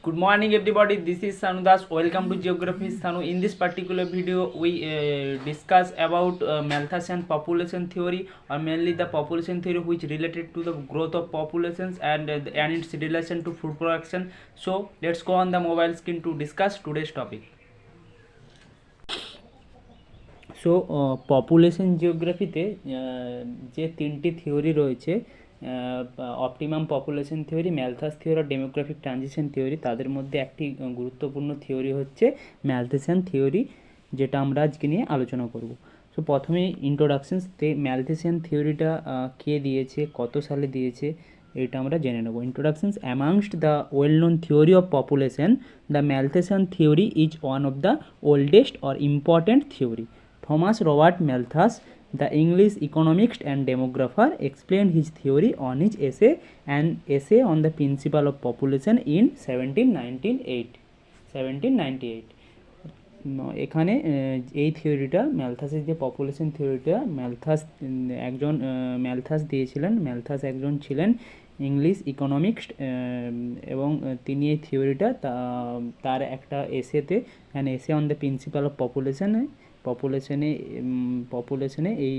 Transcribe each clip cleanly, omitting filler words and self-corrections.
Good morning everybody, this is Sanu Das. Welcome to Geography Sanu. In this particular video we discuss about Malthusian population theory, or mainly the population theory which related to the growth of populations and its relation to food production. So let's go on the mobile screen to discuss today's topic. So population জিওগ্রাফিতে যে তিনটি theory রয়েছে, optimum population theory, Malthus theory আর demographic transition theory, তাদের মধ্যে একটি গুরুত্বপূর্ণ theory হচ্ছে ম্যালথুসিয়ান থিওরি, যেটা আমরা আজকে নিয়ে আলোচনা করব। সো প্রথমে ইন্ট্রোডাকশনস, ম্যালথুসিয়ান থিওরিটা কে দিয়েছে, কত সালে দিয়েছে, এটা আমরা জেনে নেব। Introductions, amongst the well known theory of population, the Malthusian theory is one of the oldest or important theory. Thomas Robert Malthus, the English economist and demographer, explained his theory on his essay on the principle of population in 1798. এখানে এই থিওরিটা, ম্যালথাসের যে population থিওরিটা, Malthus দিয়েছিলেন। Malthus একজন ছিলেন English economics, এবং তিনি এই থিওরিটা তার একটা এসেতে, essay on the principle of পপুলেশনে এই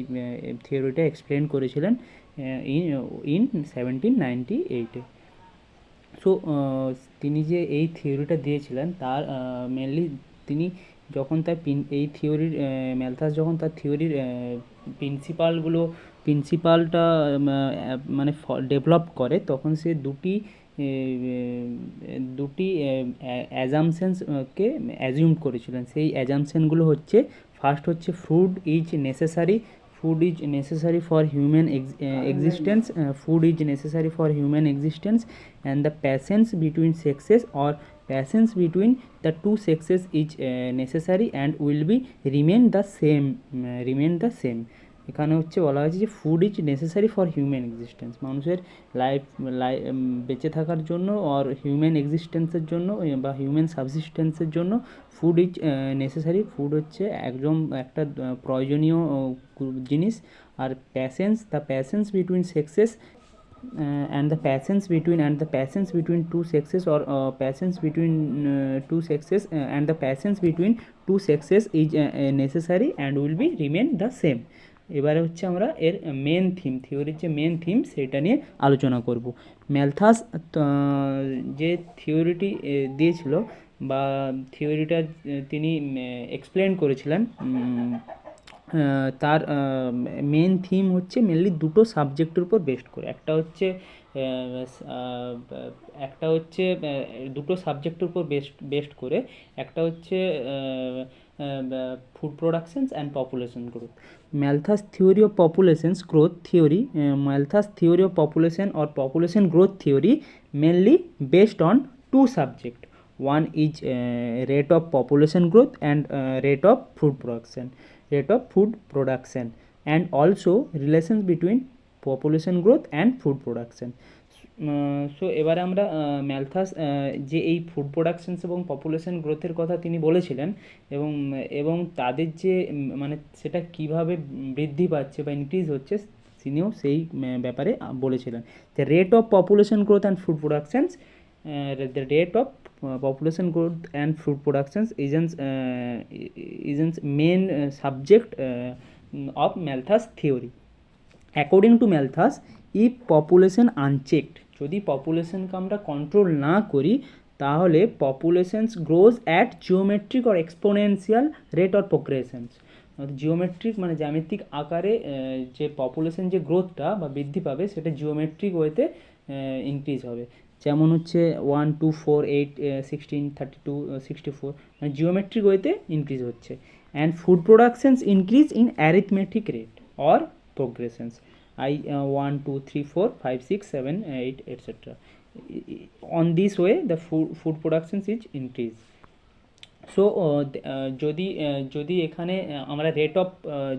থিওরিটা এক্সপ্লেন করেছিলেন ইন 1798-এ। সো তিনি যে এই থিওরিটা দিয়েছিলেন, তার মেনলি তিনি যখন তার ম্যালথাস যখন তার থিওরির প্রিন্সিপালটা মানে ডেভেলপ করে, তখন সে দুটি অ্যাজামশনসকে অ্যাজিউম করেছিলেন। সেই অ্যাজামশনগুলো হচ্ছে, ফার্স্ট হচ্ছে food is necessary for human existence, food is necessary for human existence, and the patience between sexes or patience between the two sexes is necessary and will be remain the same. এখানে হচ্ছে বলা হয়েছে যে food is necessary for human existence, মানুষের বেঁচে থাকার জন্য, আর human এক্সিস্টেন্সের জন্য বা হিউম্যান সাবসিস্টেন্সের জন্য ফুড ইজ নেসেসারি। ফুড হচ্ছে একটা প্রয়োজনীয় জিনিস। আর the passions between sexes and the patience between two sexes, or patience between two sexes and the patience between two sexes is necessary and will be remain the same. এবারে হচ্ছে আমরা এর থিওরির যে মেন থিম, সেটা নিয়ে আলোচনা করব। ম্যালথাস যে থিওরিটি দিয়েছিল বা থিওরিটা তিনি এক্সপ্লেন করেছিলেন, তার মেন থিম হচ্ছে মেনলি দুটো সাবজেক্টের উপর বেস্ট করে। একটা হচ্ছে দুটো সাবজেক্টের উপর বেস্ট করে। একটা হচ্ছে food productions and population growth. Malthus theory of populations growth theory, Malthus theory of population or population growth theory mainly based on two subjects. One is rate of population growth and rate of food production, and also relations between population growth and food production. So এবারে আমরা Malthus যে এই food productions এবং population গ্রোথের কথা তিনি বলেছিলেন, এবং তাদের যে মানে সেটা কিভাবে বৃদ্ধি পাচ্ছে বা ইনক্রিজ হচ্ছে, তিনিও সেই ব্যাপারে বলেছিলেন। The rate of population growth and food productions, the rate of population growth and food productions is main subject of Malthus theory. According to Malthus, if population unchecked, যদি পপুলেশনকে আমরা কন্ট্রোল না করি, তাহলে populations grows at geometric or exponential rate or progressions. Geometric মানে জ্যামিতিক আকারে যে population যে গ্রোথটা বা বৃদ্ধি পাবে, সেটা জিওমেট্রিক ওয়েতে ইনক্রিজ হবে। যেমন হচ্ছে 1, 2, 4, 8, 16, 32, 64, মানে জিওমেট্রিক ওয়েতে ইনক্রিজ হচ্ছে। And food productions increase in arithmetic rate or progressions, 1, 2, 3, 4, 5, 6, 7, 8, etc. On this way the food productions is increase. So যদি এখানে আমরা রেট অফ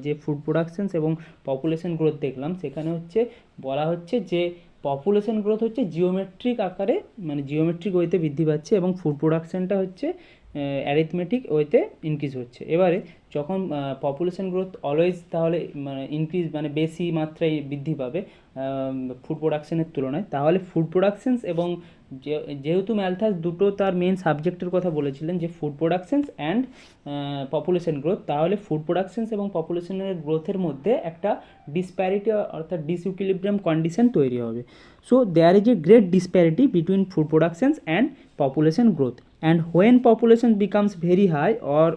যে ফুড প্রোডাকশনস এবং পপুলেশন গ্রোথ দেখলাম, সেখানে হচ্ছে বলা হচ্ছে যে পপুলেশন গ্রোথ হচ্ছে জিওমেট্রিক আকারে, মানে জিওমেট্রিক ওয়েতে বৃদ্ধি পাচ্ছে, এবং ফুড প্রোডাকশনটা হচ্ছে অ্যারিথমেটিক ওয়েতে ইনক্রিজ হচ্ছে। এবারে যখন পপুলেশন গ্রোথ অলওয়েজ তাহলে মানে ইনক্রিজ মানে বেশি মাত্রায় বৃদ্ধি পাবে, ফুড প্রোডাকশনের তুলনায়, তাহলে ফুড প্রোডাকশনস এবং যেহেতু ম্যালথাস দুটো তার মেন সাবজেক্টের কথা বলেছিলেন যে food productions and population growth, তাহলে ফুড প্রোডাকশনস এবং পপুলেশনের গ্রোথের মধ্যে একটা ডিসপ্যারিটি অর্থাৎ ডিসইকুইলিব্রিয়াম কন্ডিশন তৈরি হবে। So there is a great disparity between food productions and population growth, and when population becomes very high or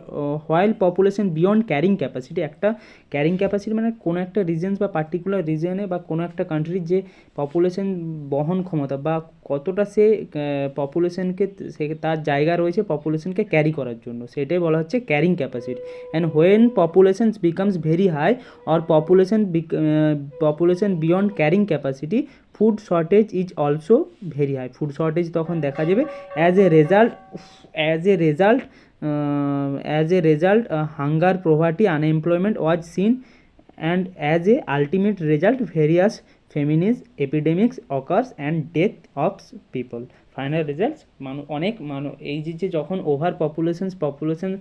while population beyond carrying capacity, একটা carrying capacity মানে কোনো একটা রিজনস বা পার্টিকুলার রিজনে বা কোনো একটা কান্ট্রির যে পপুলেশন বহন ক্ষমতা বা কতটা সে পপুলেশনকে সে তার জায়গা রয়েছে পপুলেশনকে ক্যারি করার জন্য, সেটাই বলা হচ্ছে carrying capacity. And when population becomes very high or population beyond carrying capacity, food shortage is also very high. Food shortage তখন দেখা যাবে। As a result hunger, poverty, unemployment was seen, and as a ultimate result various famines epidemics occurs and death of people. Final results এই যে যখন over population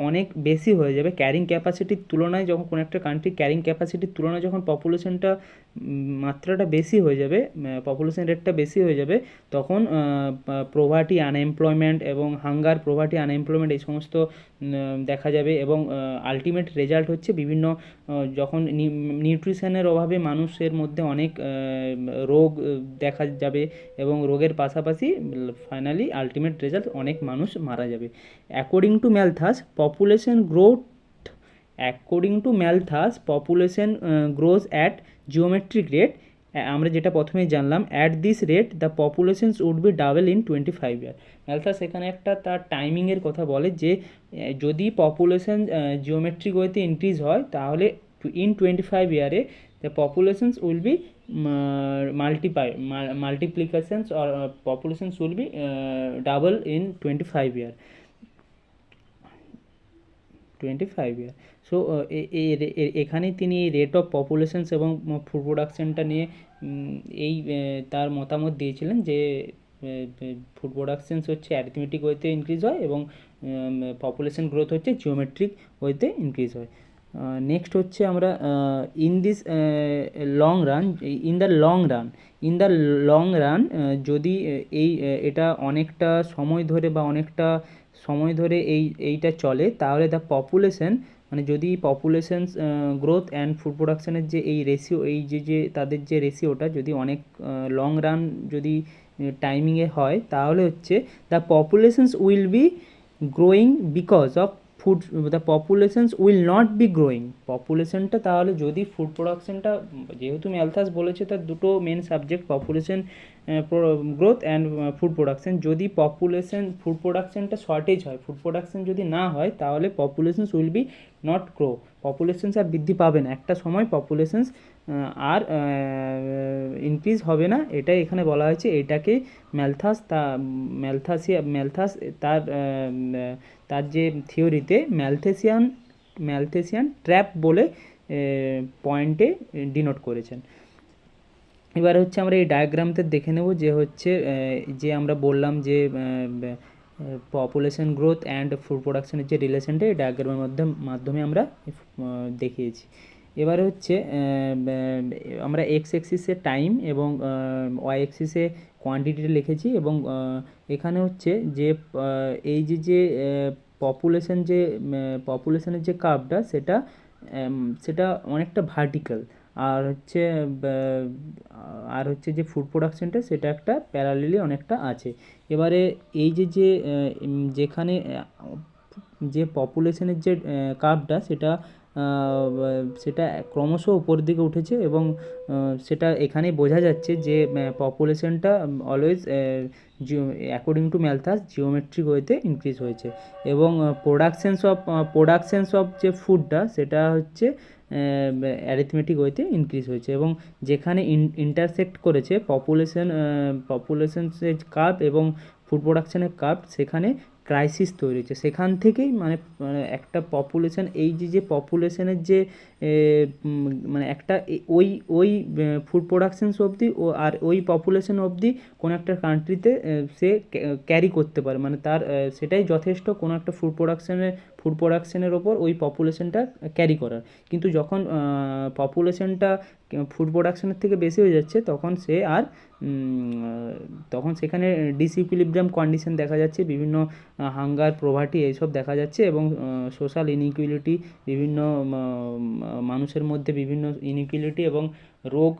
অনেক বেশি হয়ে যাবে, ক্যারিং ক্যাপাসিটির তুলনায় যখন কোনো একটা কান্ট্রি ক্যারিং ক্যাপাসিটির তুলনায় যখন পপুলেশনটা মাত্রাটা বেশি হয়ে যাবে, পপুলেশন রেটটা বেশি হয়ে যাবে, তখন পোভার্টি, আনএমপ্লয়মেন্ট এবং হাঙ্গার, পোভার্টি, আনএমপ্লয়মেন্ট এই সমস্ত দেখা যাবে। এবং আলটিমেট রেজাল্ট হচ্ছে বিভিন্ন যখন নিউট্রিশনের অভাবে মানুষের মধ্যে অনেক রোগ দেখা যাবে এবং রোগের পাশাপাশি ফাইনালি আলটিমেট রেজাল্ট অনেক মানুষ মারা যাবে। According to Malthus population grows at geometric rate. আমরা যেটা প্রথমেই জানলাম, at this rate the populations would be double in 25 year. Malthus এখানে একটা তার টাইমিংয়ের কথা বলে যে যদি পপুলেশন জিওমেট্রিক ওয়েতে ইনক্রিজ হয় তাহলে in 25 ইয়ারে the populations will be multiplications or populations will be double in 25 year. So এখানেই তিনি রেট অফ পপুলেশনস এবং ফুড প্রোডাকশনটা নিয়ে এই তার মতামত দিয়েছিলেন যে ফুড প্রোডাকশনস হচ্ছে অ্যারিথমেটিক ওয়েতে ইনক্রিজ হয় এবং পপুলেশন গ্রোথ হচ্ছে জিওমেট্রিক ওয়েতে ইনক্রিজ হয়। নেক্সট হচ্ছে আমরা ইন দ্য লং রান যদি এটা অনেকটা সময় ধরে এইটা চলে, তাহলে দ্য পপুলেশন মানে যদি পপুলেশন গ্রোথ অ্যান্ড ফুড প্রোডাকশানের যে এই রেশিও, এই যে তাদের যে রেশিওটা যদি অনেক লং রান যদি টাইমিংয়ে হয়, তাহলে হচ্ছে the populations will be growing because of food, the populations will not be growing. পপুলেশনটা তাহলে যদি ফুড প্রোডাকশনটা, যেহেতু ম্যালথাস বলেছে তার দুটো main subject population growth and food production, যদি ফুড প্রোডাকশনটা শর্টেজ হয়, ফুড প্রোডাকশন যদি না হয়, তাহলে populations will be not grow, populations আর বৃদ্ধি পাবে না, একটা সময় পপুলেশনস আর ইনক্রিজ হবে না, এটাই এখানে বলা হয়েছে। এটাকে ম্যালথাস তার যে থিওরিতে ম্যালথেসিয়ান ট্র্যাপ বলে পয়েন্টে ডিনোট করেছেন। এবার হচ্ছে আমরা এই ডায়াগ্রামতে দেখে নেব যে হচ্ছে যে আমরা বললাম যে পপুলেশন গ্রোথ অ্যান্ড ফুড প্রোডাকশনের যে রিলেশনটা এই ডায়াগ্রামের মাধ্যমে আমরা দেখিয়েছি। এবারে হচ্ছে আমরা এক্স অ্যাক্সিসে টাইম এবং ওয়াই অ্যাক্সিসে কোয়ান্টিটিটা লিখেছি এবং এখানে হচ্ছে যে এই যে পপুলেশনের যে কার্ভটা সেটা অনেকটা ভার্টিক্যাল, আর হচ্ছে যে ফুড প্রোডাকশনটা সেটা একটা প্যারালালি অনেকটা আছে। এবারে এই যেখানে যে পপুলেশনের যে কার্ভটা সেটা ক্রমশ উপর দিকে উঠেছে এবং সেটা এখানেই বোঝা যাচ্ছে যে পপুলেশনটা always according to Malthus geometric ওয়েতে ইনক্রিজ হয়েছে এবং প্রোডাকশনস অফ যে ফুডটা সেটা হচ্ছে অ্যারিথমেটিক ওয়েতে ইনক্রিজ হয়েছে এবং যেখানে ইন্টারসেক্ট করেছে পপুলেশনের কার্ভ এবং ফুড প্রোডাকশনের কার্ভ, সেখানে ক্রাইসিস তৈরি হচ্ছে, সেখান থেকেই মানে একটা পপুলেশন, এই যে পপুলেশনের যে মানে একটা ওই ওই ফুড প্রোডাকশনস অবধি ও আর ওই পপুলেশন অবধি কোনো একটা কান্ট্রিতে সে ক্যারি করতে পারে, মানে তার সেটাই যথেষ্ট কোনো একটা ফুড প্রোডাকশনের ওপর ওই পপুলেশনটা ক্যারি করার। কিন্তু যখন পপুলেশনটা ফুড প্রোডাকশনের থেকে বেশি হয়ে যাচ্ছে, তখন সে আর তখন সেখানে ডিসইকুইলিব্রিয়াম কন্ডিশন দেখা যাচ্ছে, বিভিন্ন হাঙ্গার, প্রভার্টি এইসব দেখা যাচ্ছে, এবং সোশ্যাল ইনইকুয়ালিটি, বিভিন্ন মানুষের মধ্যে বিভিন্ন ইনইকুয়ালিটি এবং রোগ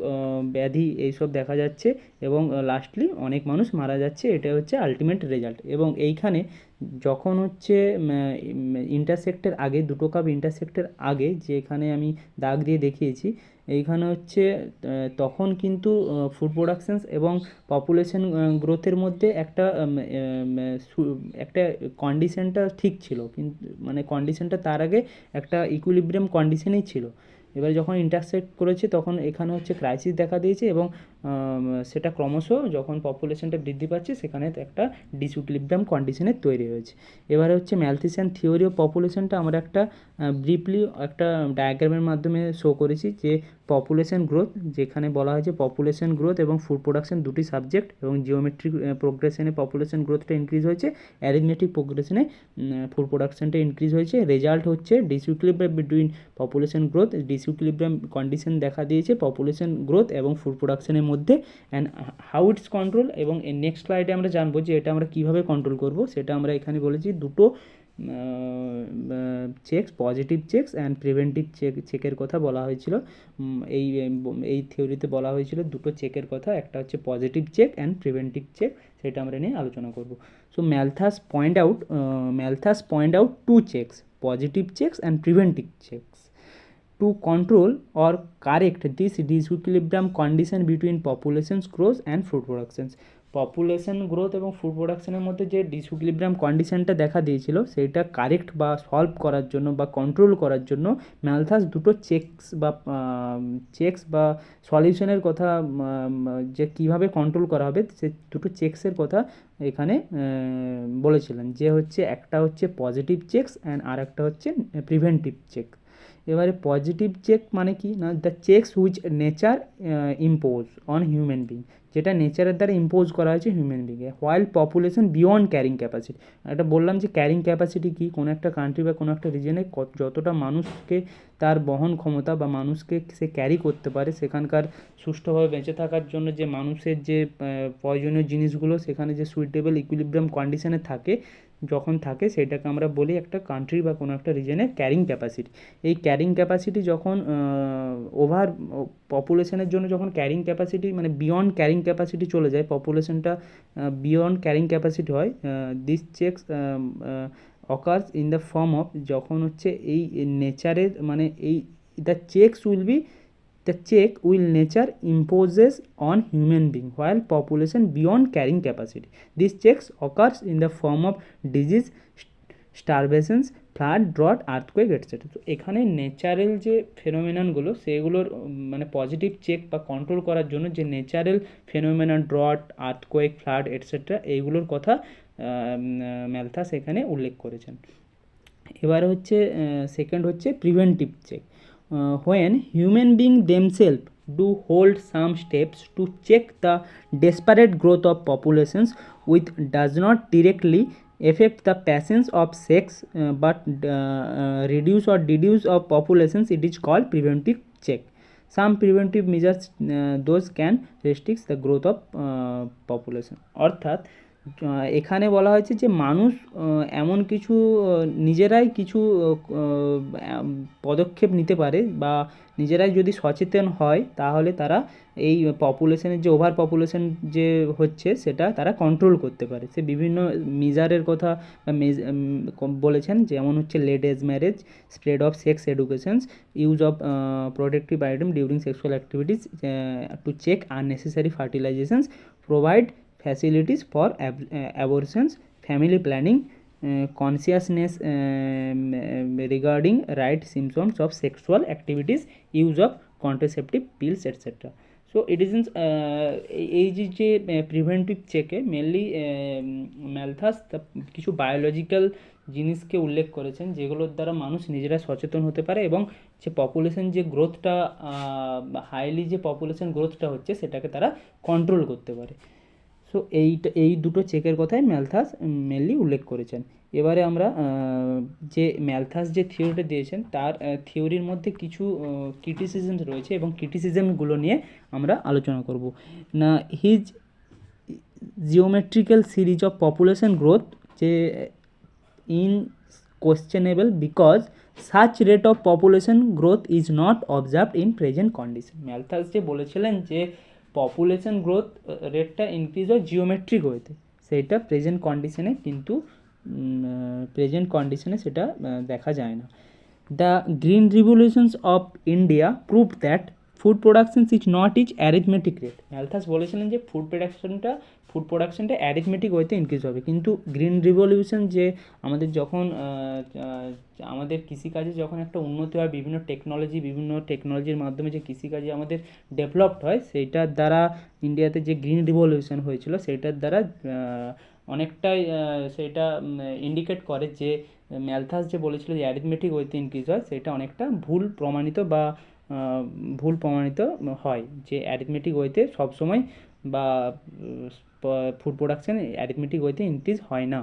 ব্যাধি এইসব দেখা যাচ্ছে, এবং লাস্টলি অনেক মানুষ মারা যাচ্ছে। এটা হচ্ছে আলটিমেট রেজাল্ট। এবং এইখানে যখন হচ্ছে ইন্টারসেক্টের আগে, দুটো কাপ ইন্টারসেক্টের আগে যেখানে আমি দাগ দিয়ে দেখিয়েছি, এইখানে হচ্ছে তখন কিন্তু ফুড প্রোডাকশনস এবং পপুলেশন গ্রোথের মধ্যে একটা কন্ডিশনটা ঠিক ছিল, কিন্তু মানে কন্ডিশনটা তার আগে একটা ইকুইলিব্রিয়াম কন্ডিশনেই ছিল। এবার যখন ইন্টারসেক্ট করেছে তখন এখানে হচ্ছে ক্রাইসিস দেখা দিয়েছে, এবং সেটা ক্রমশ যখন পপুলেশনটা বৃদ্ধি পাচ্ছে সেখানে একটা ডিসইকুইলিব্রিয়াম কন্ডিশনের তৈরি হয়েছে। এবারে হচ্ছে ম্যালথিসিয়ান থিওরি অফ পপুলেশনটা আমরা একটা ব্রিফলি একটা ডায়াগ্রামের মাধ্যমে শো করেছি, যে পপুলেশন গ্রোথ, যেখানে বলা হয়েছে পপুলেশন গ্রোথ এবং ফুড প্রোডাকশন দুটি সাবজেক্ট, এবং জিওমেট্রিক প্রোগ্রেশনে পপুলেশন গ্রোথটা ইনক্রিজ হয়েছে, অ্যারিথমেটিক প্রোগ্রেশনে ফুড প্রোডাকশনটা ইনক্রিজ হয়েছে। রেজাল্ট হচ্ছে ডিসইকুইলিব্রিয়াম বিটুইন পপুলেশন গ্রোথ, ডিসইকুইলিব্রিয়াম কন্ডিশন দেখা দিয়েছে পপুলেশন গ্রোথ এবং ফুড প্রোডাকশনের মধ্যে, অ্যান্ড হাউ ইটস কন্ট্রোল। এবং নেক্সট স্লাইডে আমরা জানবো যে এটা আমরা কীভাবে কন্ট্রোল করব। সেটা আমরা এখানে বলেছি দুটো checks, positive checks and preventive চেকের কথা বলা হয়েছিল। এই থিওরিতে বলা হয়েছিল দুটো চেকের কথা, একটা হচ্ছে positive check and preventive check, সেটা আমরা নিয়ে আলোচনা করব। So Malthus point out two checks, positive checks and preventive checks, to control or correct this disequilibrium condition between populations growth and food productions. Population growth এবং food প্রোডাকশনের মধ্যে যে ডিসইকুইলিব্রিয়াম কন্ডিশনটা দেখা দিয়েছিল, সেইটা কারেক্ট বা সলভ করার জন্য বা কন্ট্রোল করার জন্য ম্যালথাস দুটো চেকস বা সলিউশনের কথা, যে কিভাবে কন্ট্রোল করা হবে সে দুটো চেকসের কথা এখানে বলেছিলেন, যে হচ্ছে একটা হচ্ছে পজিটিভ চেকস অ্যান্ড আর একটা হচ্ছে প্রিভেন্টিভ চেক। এবারে পজিটিভ চেক মানে কি না, the checks which nature impose on human being, যেটা নেচারের দ্বারা ইম্পোজ করা হয়েছে হিউম্যান বিংয়ে, while population beyond carrying capacity. এটা বললাম যে ক্যারিং ক্যাপাসিটি কি, কোনো একটা কান্ট্রি বা কোনো একটা রিজনে যতটা মানুষকে তার বহন ক্ষমতা বা মানুষকে সে ক্যারি করতে পারে, সেখানকার সুষ্ঠুভাবে বেঁচে থাকার জন্য যে মানুষের যে প্রয়োজনীয় জিনিসগুলো সেখানে যে সুইটেবল ইকুইলিব্রিয়াম কন্ডিশনে থাকে, যখন থাকে সেটাকে আমরা বলি একটা কান্ট্রি বা কোনো একটা রিজনের ক্যারিং ক্যাপাসিটি। এই ক্যারিং ক্যাপাসিটি যখন ওভার পপুলেশনের জন্য যখন ক্যারিং ক্যাপাসিটি মানে বিয়ন্ড ক্যারিং ক্যাপাসিটি চলে যায়, পপুলেশনটা বিয়ন্ড ক্যারিং ক্যাপাসিটি হয়, this checks occurs in the form of, যখন হচ্ছে এই নেচারের মানে এই the check will nature imposes on human being while population beyond carrying capacity. These checks occurs in the form of disease, starvations, flood, drought, earthquake etcetera. তো এখানে natural যে ফেনোমেননগুলো সেগুলোর মানে পজিটিভ চেক বা কন্ট্রোল করার জন্য যে natural phenomenon, drought, earthquake, flood etcetera, এইগুলোর কথা ম্যালথাস এখানে উল্লেখ করেছেন। এবারে হচ্ছে সেকেন্ড হচ্ছে preventive check, when human beings themselves do hold some steps to check the desperate growth of populations which does not directly affect the passage of sex but reduce or deduce of populations, it is called preventive check. Some preventive measures those can restrict the growth of population. অর্থাৎ এখানে বলা হয়েছে যে মানুষ এমন কিছু নিজেরাই কিছু পদক্ষেপ নিতে পারে, বা নিজেরাই যদি সচেতন হয় তাহলে তারা এই পপুলেশনের যে ওভার পপুলেশন যে হচ্ছে সেটা তারা কন্ট্রোল করতে পারে। সে বিভিন্ন মেজারের কথা বলেছেন, যেমন হচ্ছে late age marriage, spread of sex educations, use of protective item during sexual activities to check unnecessary fertilisations, provide facilities for abortions, family planning, consciousness regarding right symptoms of sexual activities, use of contraceptive pills, etc. So it is এই যে preventive চেকে mainly Malthus কিছু biological জিনিসকে উল্লেখ করেছেন যেগুলোর দ্বারা মানুষ নিজেরা সচেতন হতে পারে এবং যে পপুলেশন যে গ্রোথটা হাইলি যে পপুলেশন গ্রোথটা হচ্ছে সেটাকে তারা কন্ট্রোল করতে পারে। সো এই দুটো চেকের কথাই ম্যালথাস মেনলি উল্লেখ করেছেন। এবারে আমরা যে ম্যালথাস যে থিওরিটা দিয়েছেন তার থিওরির মধ্যে কিছু ক্রিটিসিজমস রয়েছে এবং ক্রিটিসিজমগুলো নিয়ে আমরা আলোচনা করব। না his geometrical series of population growth যে in questionable because such rate of population growth is not observed in present condition. Malthus যে বলেছিলেন যে পপুলেশন গ্রোথ রেটটা ইনক্রিজ হয় জিওমেট্রিক ওয়েতে, সেইটা প্রেজেন্ট কন্ডিশনে কিন্তু প্রেজেন্ট কন্ডিশনে সেটা দেখা যায় না। The green revolutions of India prove that food production is not is arithmetic rate. Malthus বলেছিলেন যে ফুড প্রোডাকশনটা অ্যারিথমেটিক ওয়েতে ইনক্রিজ হবে, কিন্তু গ্রিন রিভলিউশন যে আমাদের যখন আমাদের কৃষিকাজে যখন একটা উন্নতি হয় বিভিন্ন টেকনোলজির মাধ্যমে যে কৃষিকাজে আমাদের ডেভেলপড হয় সেইটার দ্বারা ইন্ডিয়াতে যে গ্রিন রিভলিউশন হয়েছিল সেইটার দ্বারা অনেকটাই সেটা ইন্ডিকেট করে যে ম্যালথাস যে বলেছিল যে অ্যারিথমেটিক ওয়েতে ইনক্রিজ হয় সেটা অনেকটা ভুল প্রমাণিত হয়, যে অ্যারিথমেটিক ওয়েতে সবসময় বা ফুড প্রোডাকশান অ্যারিথমেটিক ওয়েতে ইনক্রিজ হয় না।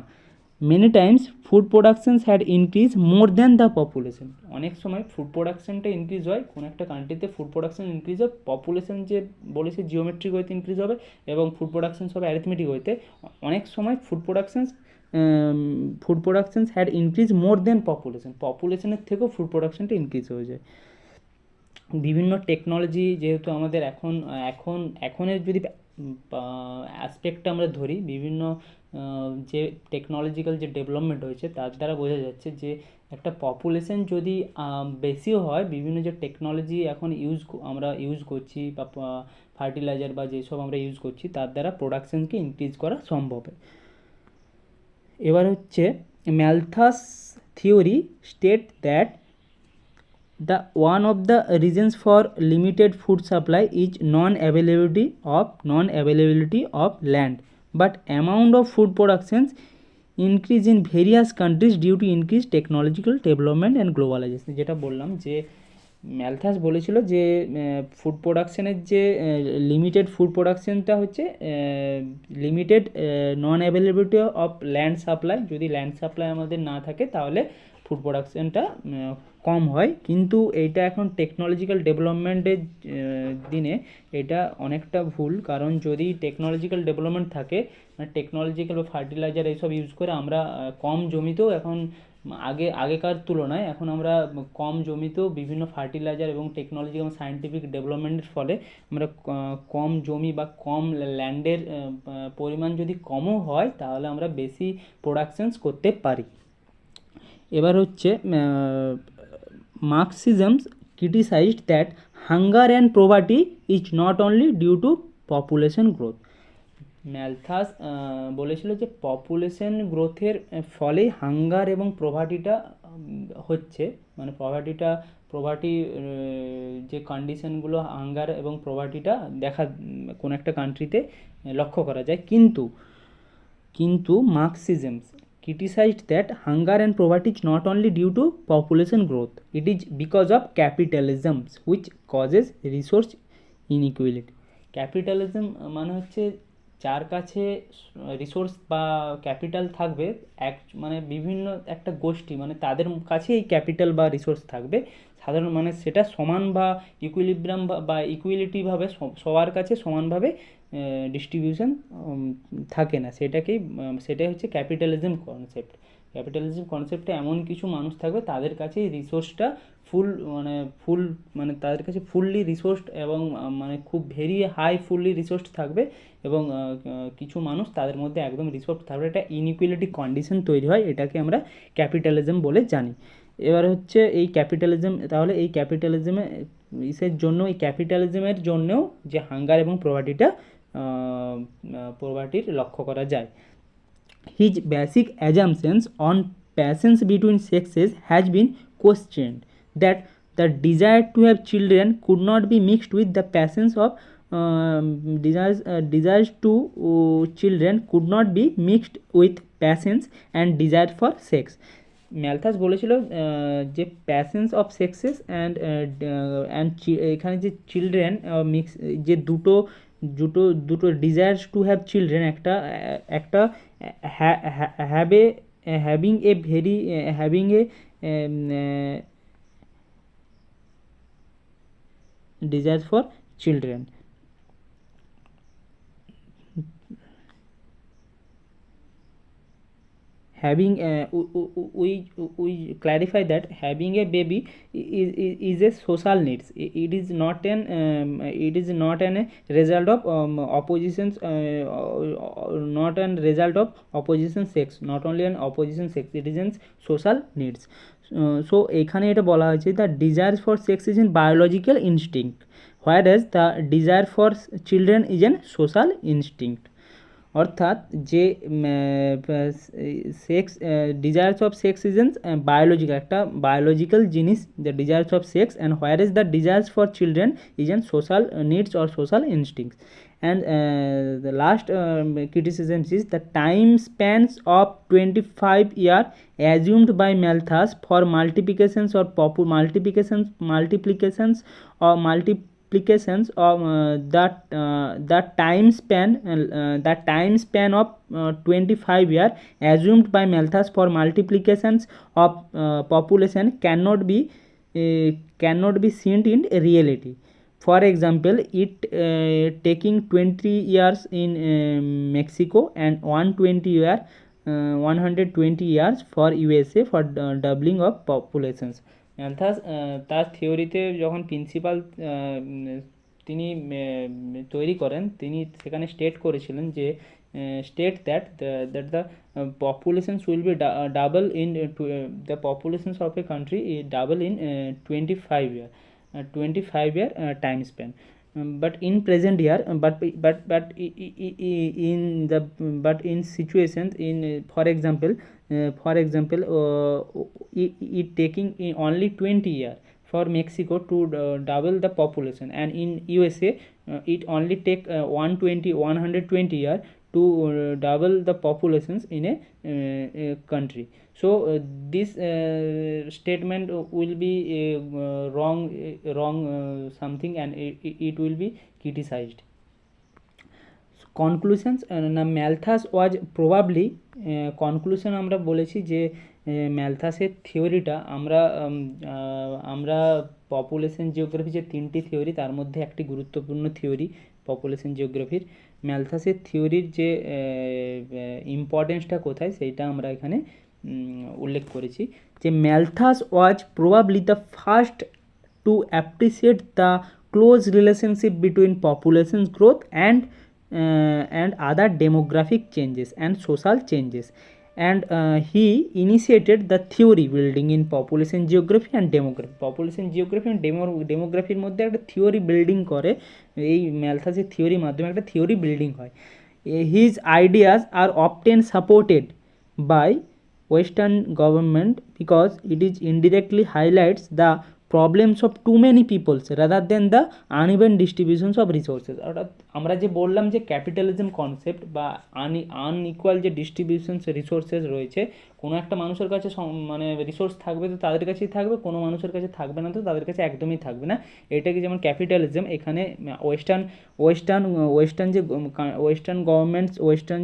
Many times food productions had increase more than the population. অনেক সময় ফুড প্রোডাকশানটা ইনক্রিজ হয়, কোনো একটা কান্ট্রিতে ফুড প্রোডাকশান ইনক্রিজ হয়, পপুলেশন যে বলেছে জিওমেট্রিক ওয়েতে ইনক্রিজ হবে এবং ফুড প্রোডাকশানস হবে অ্যারিথমেটিক ওয়েতে। অনেক সময় food productions had increase more than পপুলেশনের থেকেও ফুড প্রোডাকশানটা ইনক্রিজ হয়ে যায়। বিভিন্ন টেকনোলজি যেহেতু আমাদের এখনের যদি অ্যাসপেক্টটা আমরা ধরি, বিভিন্ন যে টেকনোলজিক্যাল যে ডেভেলপমেন্ট হয়েছে তার দ্বারা বোঝা যাচ্ছে যে একটা পপুলেশন যদি বেশিও হয়, বিভিন্ন যে টেকনোলজি এখন আমরা ইউজ করছি বা ফার্টিলাইজার বা যেসব আমরা ইউজ করছি তার দ্বারা প্রোডাকশনকে ইনক্রিজ করা সম্ভব। এবার হচ্ছে Malthus theory state that the one of the reasons for limited food supply is non-availability of land, but amount of food productions increase in various countries due to increased technological development and globalization। যেটা বললাম যে Malthus বলেছিল যে food প্রোডাকশানের যে limited food প্রোডাকশানটা হচ্ছে limited non availability of land supply. যদি land supply আমাদের না থাকে তাহলে ফুড প্রোডাকশানটা কম হয়, কিন্তু এইটা এখন টেকনোলজিক্যাল ডেভেলপমেন্টের দিনে এটা অনেকটা ভুল। কারণ যদি টেকনোলজিক্যাল ডেভেলপমেন্ট থাকে, মানে টেকনোলজিক্যাল বা ফার্টিলাইজার এইসব ইউজ করে আমরা কম জমিতেও এখন আগেকার তুলনায় এখন আমরা কম জমিতেও বিভিন্ন ফার্টিলাইজার এবং টেকনোলজি এবং সায়েন্টিফিক ডেভেলপমেন্টের ফলে আমরা কম জমি বা কম ল্যান্ডের পরিমাণ যদি কমও হয় তাহলে আমরা বেশি প্রোডাকশনস করতে পারি। এবার হচ্ছে Marxisms criticised that hunger and poverty is not only due to population growth. Malthus বলেছিল যে পপুলেশন গ্রোথের ফলেই হাঙ্গার এবং পভার্টিটা হচ্ছে, মানে পভার্টি যে কন্ডিশনগুলো হাঙ্গার এবং পভার্টিটা কোনো একটা কান্ট্রিতে লক্ষ্য করা যায়। কিন্তু মার্কসিজমস criticized that hunger and poverty is not only due to population growth, it is because of capitalism which causes resource inequality। Capitalism মানে হচ্ছে যার কাছে রিসোর্স বা ক্যাপিটাল থাকবে, মানে বিভিন্ন একটা গোষ্ঠী, মানে তাদের কাছে এই ক্যাপিটাল বা রিসোর্স থাকবে সাধারণ, মানে সেটা সমান বা ইকুইলিব্রাম বা ইকুইলিটিভাবে সবার কাছে সমানভাবে ডিস্ট্রিবিউশন থাকে না, সেটাই হচ্ছে ক্যাপিটালিজম কনসেপ্টে এমন কিছু মানুষ থাকবে তাদের কাছে রিসোর্সটা মানে তাদের কাছে ফুললি রিসোর্সড এবং মানে খুব ভেরি হাই ফুললি রিসোর্সড থাকবে এবং কিছু মানুষ তাদের মধ্যে একদম রিসোর্স থাকবে। এটা ইনইকুয়ালিটি কন্ডিশন তৈরি হয়, এটাকে আমরা ক্যাপিটালিজম বলে জানি। এবার হচ্ছে এই ক্যাপিটালিজমের জন্যও যে হাঙ্গার এবং পভার্টির লক্ষ্য করা যায়। His basic assumptions on passions between sexes has been questioned, that the desire to have children could not be mixed with the passions of desires to children could not be mixed with passions and desire for sex. Malthus বলেছিল যে passions of সেক্সেস and এখানে যে children mix, যে দুটো দুটো দুটো desires to have children একটা একটা having a very having a desires for children. Having we clarify that having a baby is a social needs. It is not an result of oppositions, not an result of opposition sex, not only an opposition sex, it is an social needs. So এখানে এটা বলা হয়েছে the desire for sex is an biological instinct, whereas the desire for children is an social instinct. অর্থাৎ যে sex desires of sex is an biological, একটা biological জিনিস the desires of sex, and whereas the desires for children is an social needs or social instincts. And the last criticism is the time spans of 25 year assumed by Malthus for multiplications or multiplications of the time span of 25 year assumed by Malthus for multiplications of population cannot be seen in reality. For example, it taking 20 years in Mexico and 120 years for USA for doubling of populations. Malthus তার থিওরিতে যখন principal তিনি তৈরি করেন, তিনি সেখানে state করেছিলেন যে that the populations will be double in the populations of a country double in 25 year time span. But in present year, but in situations in for example it taking only 20 year for Mexico to double the population, and in USA it only take 120 year to double the populations in a country. So this statement will be wrong something, and it will be criticized. Conclusions না, Malthus ওয়াজ probably, conclusion আমরা বলেছি যে ম্যালথাসের থিওরিটা আমরা population geography যে তিনটি theory তার মধ্যে একটি গুরুত্বপূর্ণ থিওরি পপুলেশন জিওগ্রাফির। ম্যালথাসের থিওরির যে ইম্পর্টেন্সটা কোথায় সেইটা আমরা এখানে উল্লেখ করেছি, যে Malthus was probably the first two appreciate the close relationship between population growth and other demographic changes and social changes, and he initiated the theory building in population geography and demography. population geography and demographyর মধ্যে একটা theory building করে, এই ম্যালথাসের থিওরির মাধ্যমে একটা theory building হয়। his ideas are often supported by western government because it is indirectly highlights the problems of too many peoples rather than the uneven distributions of resources. অর্থাৎ আমরা যে বললাম যে ক্যাপিটালিজম কনসেপ্ট বা আনইকুয়াল যে distributions resources রয়েছে, কোনো একটা মানুষের কাছে মানে রিসোর্স থাকবে তো তাদের কাছেই থাকবে, কোনো মানুষের কাছে থাকবে না তো তাদের কাছে একদমই থাকবে না। এটাকে যেমন ক্যাপিটালিজম, এখানে ওয়েস্টার্ন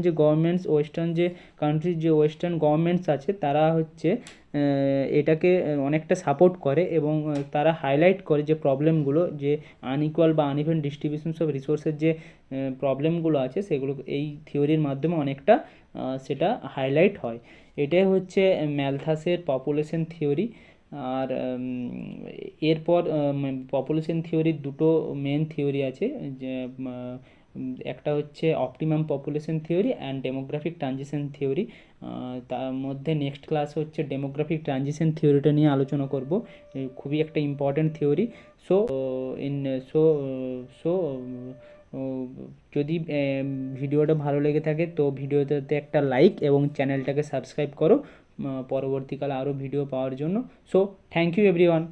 যে কান্ট্রির যে ওয়েস্টার্ন গভর্নমেন্টস আছে তারা হচ্ছে এটাকে অনেকটা সাপোর্ট করে এবং তারা হাইলাইট করে যে প্রবলেমগুলো, যে আনইকুয়াল বা আনইভেন ডিস্ট্রিবিউশনস অফ রিসোর্সের যে প্রবলেমগুলো আছে সেগুলো এই থিওরির মাধ্যমে অনেকটা সেটা হাইলাইট হয়। এটাই হচ্ছে ম্যালথাসের পপুলেশন থিওরি। আর এরপর পপুলেশন থিওরির দুটো মেন থিওরি আছে, যে একটা হচ্ছে optimum population theory and demographic transition theory. তার মধ্যে নেক্সট ক্লাস হচ্ছে ডেমোগ্রাফিক ট্রানজিশন থিওরিটা নিয়ে আলোচনা করব, খুবই একটা ইম্পর্ট্যান্ট থিওরি। যদি ভিডিওটা ভালো লেগে থাকে তো ভিডিওটাতে একটা লাইক এবং চ্যানেলটাকে সাবস্ক্রাইব করো পরবর্তীকালে আরও ভিডিও পাওয়ার জন্য। So thank you everyone.